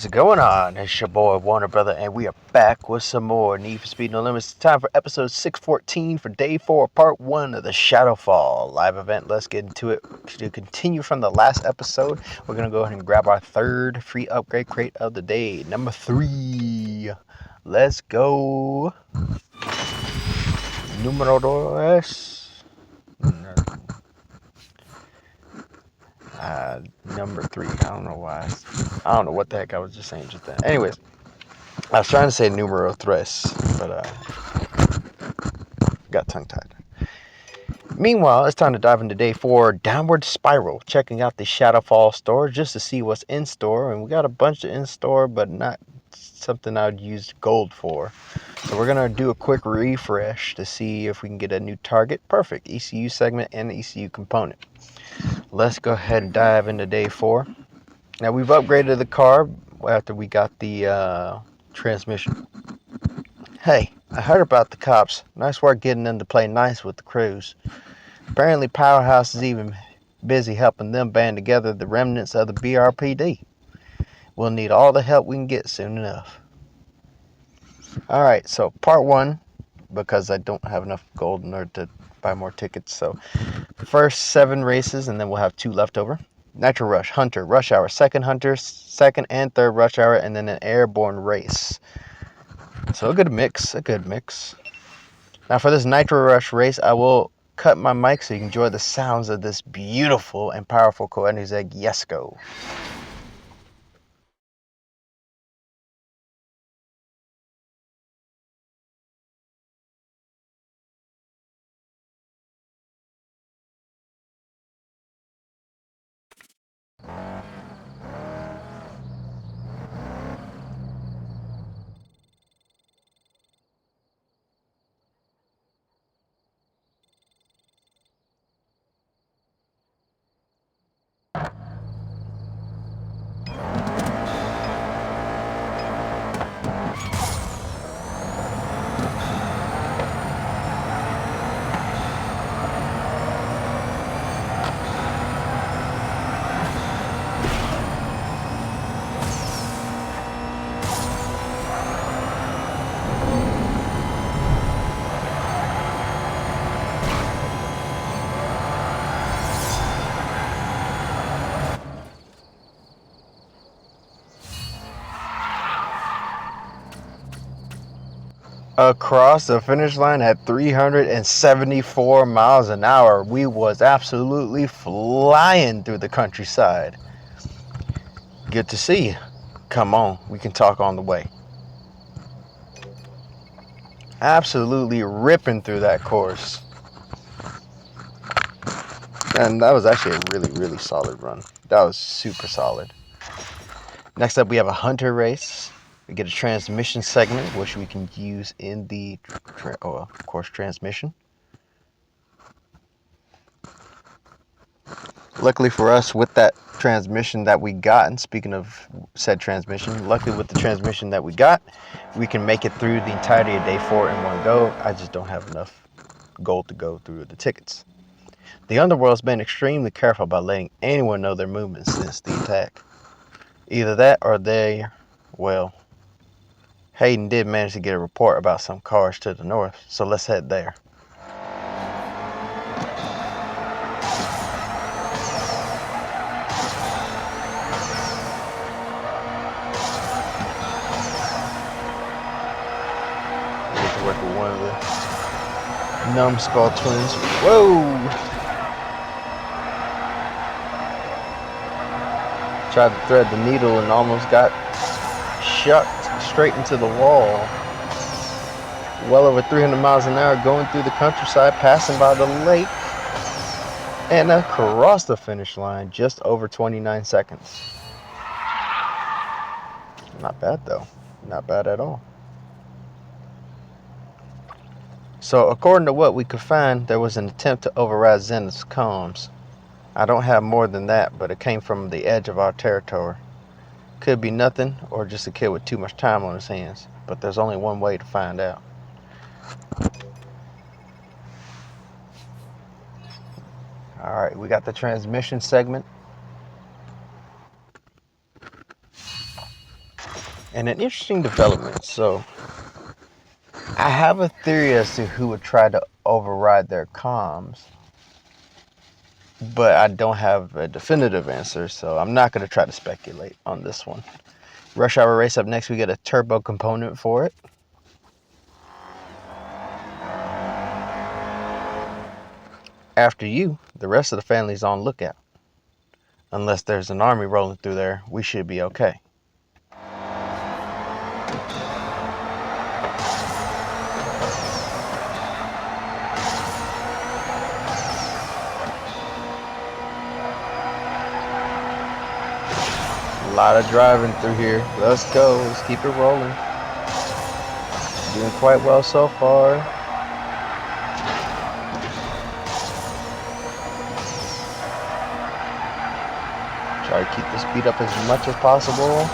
is going on? It's your boy Warner Brother, and we are back with some more Need for Speed No Limits. It's time for episode 614 for day 4, part 1 of the Shadowfall live event. Let's get into it. To continue from the last episode, we're going to go ahead and grab our third free upgrade crate of the day, number 3. Let's go. Numero dos. Number 3. I don't know why. I don't know what the heck I was just saying just then. Anyways, I was trying to say numero tres, but got tongue-tied. Meanwhile, it's time to dive into day 4, Downward Spiral, checking out the Shadowfall store just to see what's in store. And we got a bunch of in store, but not something I would use gold for. So we're going to do a quick refresh to see if we can get a new target. Perfect. ECU segment and ECU component. Let's go ahead and dive into day 4. Now, we've upgraded the car after we got the transmission. Hey, I heard about the cops. Nice work getting them to play nice with the crews. Apparently, Powerhouse is even busy helping them band together the remnants of the BRPD. We'll need all the help we can get soon enough. Alright, so part 1, because I don't have enough gold in order to buy more tickets. So, first 7 races, and then we'll have 2 left over. Nitro Rush, Hunter, Rush Hour, second Hunter, second and third Rush Hour, and then an airborne race. So a good mix. Now for this Nitro Rush race, I will cut my mic so you can enjoy the sounds of this beautiful and powerful Koenigsegg Jesko. Across the finish line at 374 miles an hour. We was absolutely flying through the countryside. Good to see you. Come on, we can talk on the way. Absolutely ripping through that course. And that was actually a really, really solid run. That was super solid. Next up, we have a Hunter race. We get a transmission segment, which we can use in the, of course, transmission. Luckily for us, with that transmission that we got, and speaking of said transmission, luckily with the transmission that we got, we can make it through the entirety of day 4 in one go. I just don't have enough gold to go through the tickets. The Underworld's been extremely careful about letting anyone know their movements since the attack. Either that or Hayden did manage to get a report about some cars to the north, so let's head there. Get to work with one of the numbskull twins. Whoa! Tried to thread the needle and almost got shucked straight into the wall. Well over 300 miles an hour going through the countryside, passing by the lake, and across the finish line just over 29 seconds. Not bad though. Not bad at all. So according to what we could find, there was an attempt to override Zenith's comms. I don't have more than that, but it came from the edge of our territory. Could be nothing, or just a kid with too much time on his hands. But there's only one way to find out. Alright, we got the transmission segment. And an interesting development. So I have a theory as to who would try to override their comms, but I don't have a definitive answer, so I'm not going to try to speculate on this one. Rush Hour Race up next. We get a turbo component for it. After you, the rest of the family's on lookout. Unless there's an army rolling through there, we should be okay. A lot of driving through here. Let's go. Let's keep it rolling. Doing quite well so far. Try to keep the speed up as much as possible.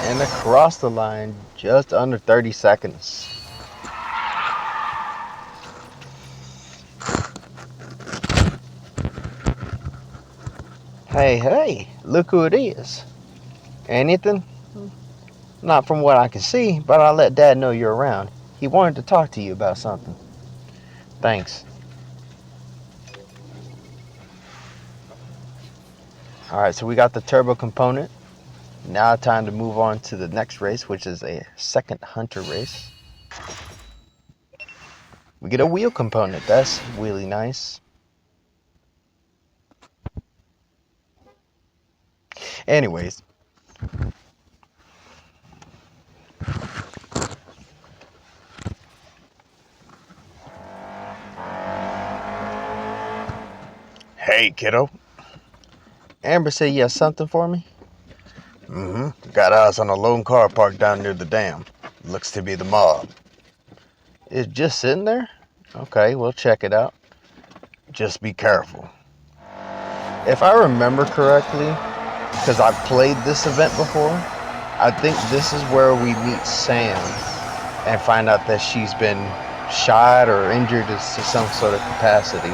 And across the line, just under 30 seconds. Hey, look who it is. Anything? Not from what I can see, but I'll let Dad know you're around. He wanted to talk to you about something. Thanks. Alright, so we got the turbo component. Now time to move on to the next race, which is a second hunter race. We get a wheel component. That's really nice. Anyways. Hey, kiddo. Amber said you have something for me? Got eyes on a lone car parked down near the dam. Looks to be the mob. It's just sitting there? Okay, we'll check it out. Just be careful. If I remember correctly, because I've played this event before, I think this is where we meet Sam and find out that she's been shot or injured to some sort of capacity.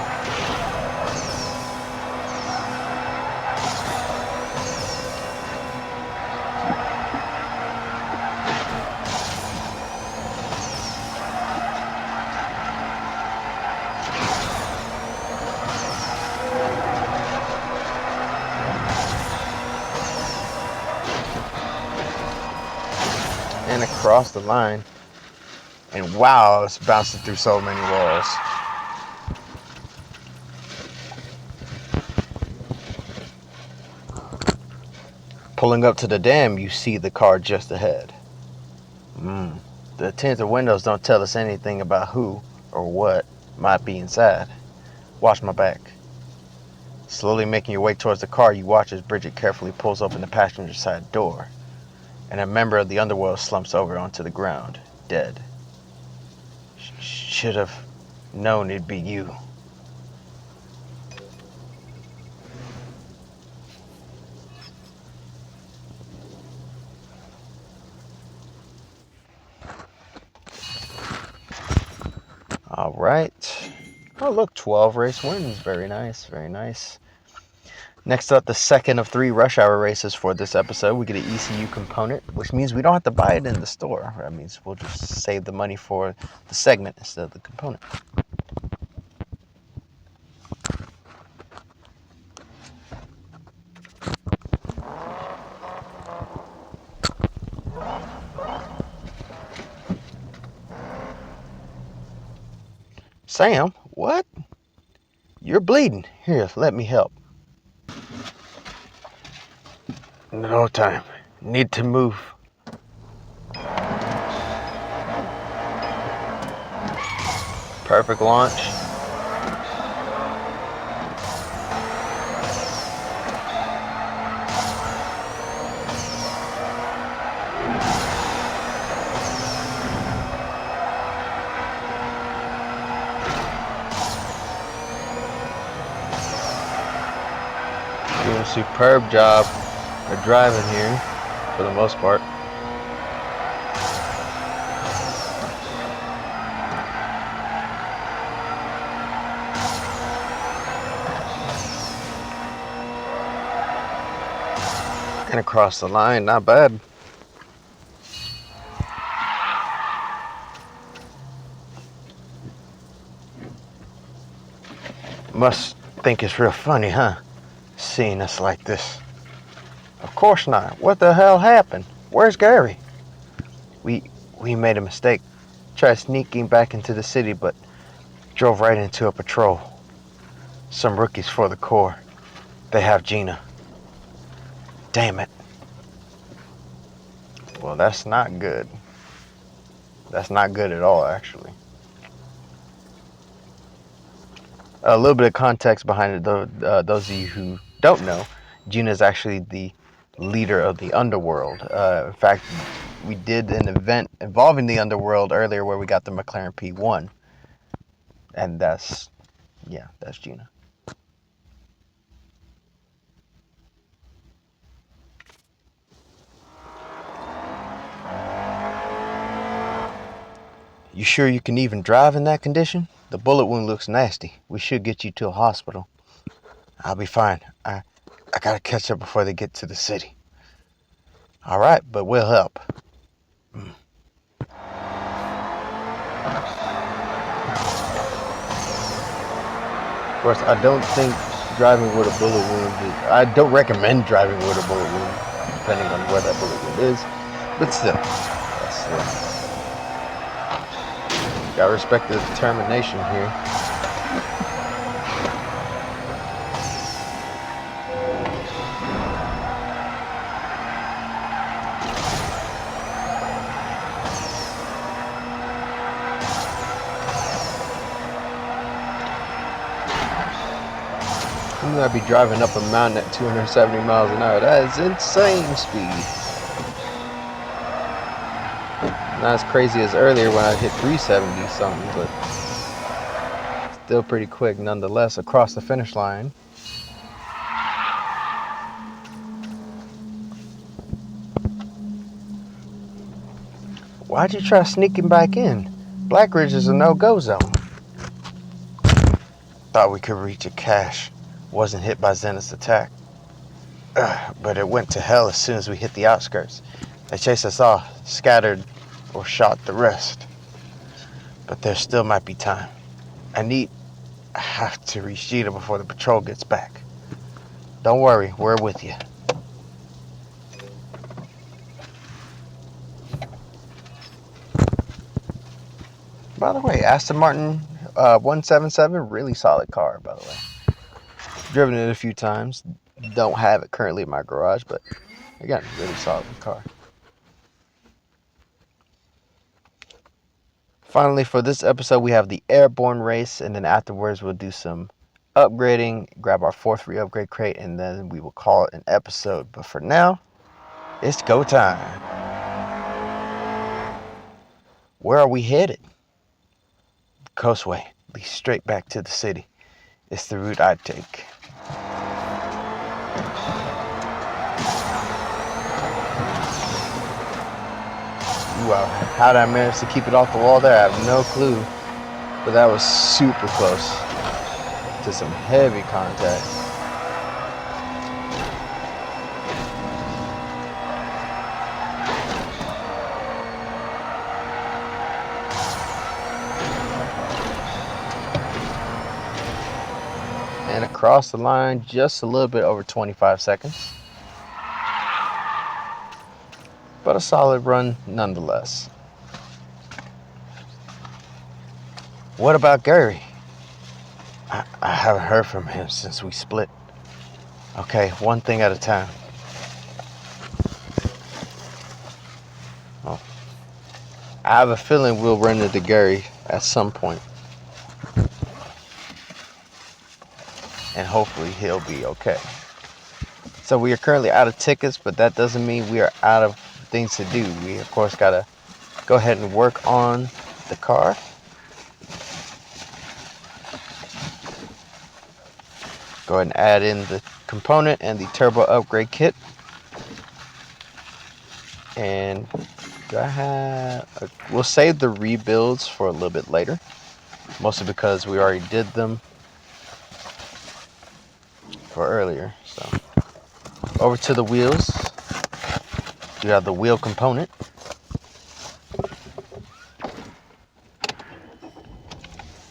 And across the line, and wow, it's bouncing through so many walls. Pulling up to the dam, you see the car just ahead. The tinted windows don't tell us anything about who or what might be inside. Watch my back. Slowly making your way towards the car, you watch as Bridget carefully pulls open the passenger side door, and a member of the underworld slumps over onto the ground, dead. Should have known it'd be you. All right. Oh, look, 12 race wins. Very nice, very nice. Next up, the second of 3 rush hour races for this episode. We get an ECU component, which means we don't have to buy it in the store. That means we'll just save the money for the segment instead of the component. Sam, what? You're bleeding. Here, let me help. No time. Need to move. Perfect launch. Doing a superb job of driving here for the most part. And across the line, not bad. Must think it's real funny, huh? Seeing us like this. Of course not. What the hell happened? Where's Gary? We made a mistake. Tried sneaking back into the city, but drove right into a patrol. Some rookies for the Corps. They have Gina. Damn it. Well, that's not good. That's not good at all, actually. A little bit of context behind it, though. Those of you who don't know, Gina is actually the leader of the underworld. In fact, we did an event involving the underworld earlier where we got the McLaren P1. And that's Gina. You sure you can even drive in that condition? The bullet wound looks nasty. We should get you to a hospital. I'll be fine. I gotta catch up before they get to the city. All right, but we'll help. Of course, I don't think driving with a bullet wound I don't recommend driving with a bullet wound, depending on where that bullet wound is. But still, gotta respect the determination here. I'm gonna be driving up a mountain at 270 miles an hour. That is insane speed. Not as crazy as earlier when I hit 370 something, but still pretty quick nonetheless across the finish line. Why'd you try sneaking back in? Black Ridge is a no-go zone. Thought we could reach a cache. Wasn't hit by Zenith's attack. But it went to hell as soon as we hit the outskirts. They chased us off, scattered, or shot the rest. But there still might be time. I have to reach Gita before the patrol gets back. Don't worry, we're with you. By the way, Aston Martin 177, really solid car, by the way. Driven it a few times. Don't have it currently in my garage, but again, really solid car. Finally, for this episode, we have the airborne race, and then afterwards we'll do some upgrading, grab our 4th free upgrade crate, and then we will call it an episode. But for now, it's go time. Where are we headed? Coastway leads straight back to the city. It's the route I'd take. Wow, how did I manage to keep it off the wall there? I have no clue. But that was super close to some heavy contact. And across the line, just a little bit over 25 seconds. But a solid run nonetheless. What about Gary? I haven't heard from him since we split. Okay, one thing at a time. Well, I have a feeling we'll run into Gary at some point. And hopefully he'll be okay. So we are currently out of tickets, but that doesn't mean we are out of things to do. We of course gotta go ahead and work on the car. Go ahead and add in the component and the turbo upgrade kit. And we'll save the rebuilds for a little bit later, mostly because we already did them for earlier. So over to the wheels. You have the wheel component.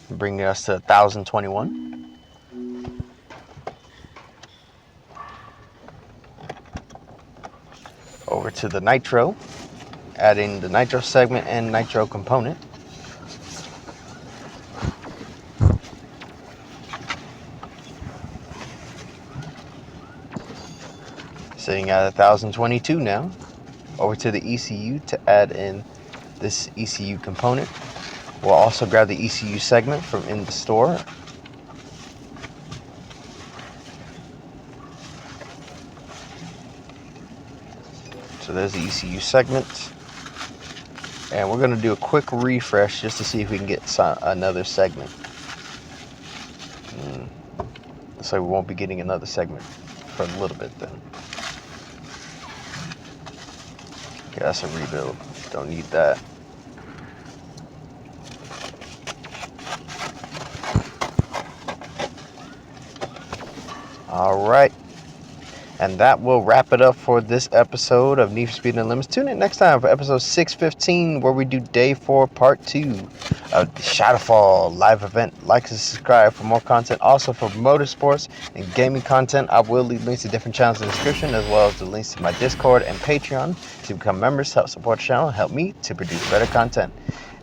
Bringing us to 1021. Over to the nitro, adding the nitro segment and nitro component. Sitting at 1022 now. Over to the ECU to add in this ECU component. We'll also grab the ECU segment from in the store. So there's the ECU segment. And we're going to do a quick refresh just to see if we can get another segment. Looks like we won't be getting another segment for a little bit then. Okay, that's a rebuild. Don't need that. All right. And that will wrap it up for this episode of Need for Speed Unlimited. Tune in next time for episode 615, where we do day 4, part 2 of the Shadowfall live event. Like and subscribe for more content. Also for motorsports and gaming content, I will leave links to different channels in the description, as well as the links to my Discord and Patreon to become members, help support the channel, and help me to produce better content.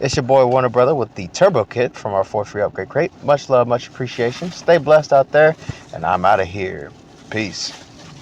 It's your boy Warner Brother with the Turbo Kit from our 4th free upgrade crate. Much love, much appreciation. Stay blessed out there, and I'm out of here. Peace.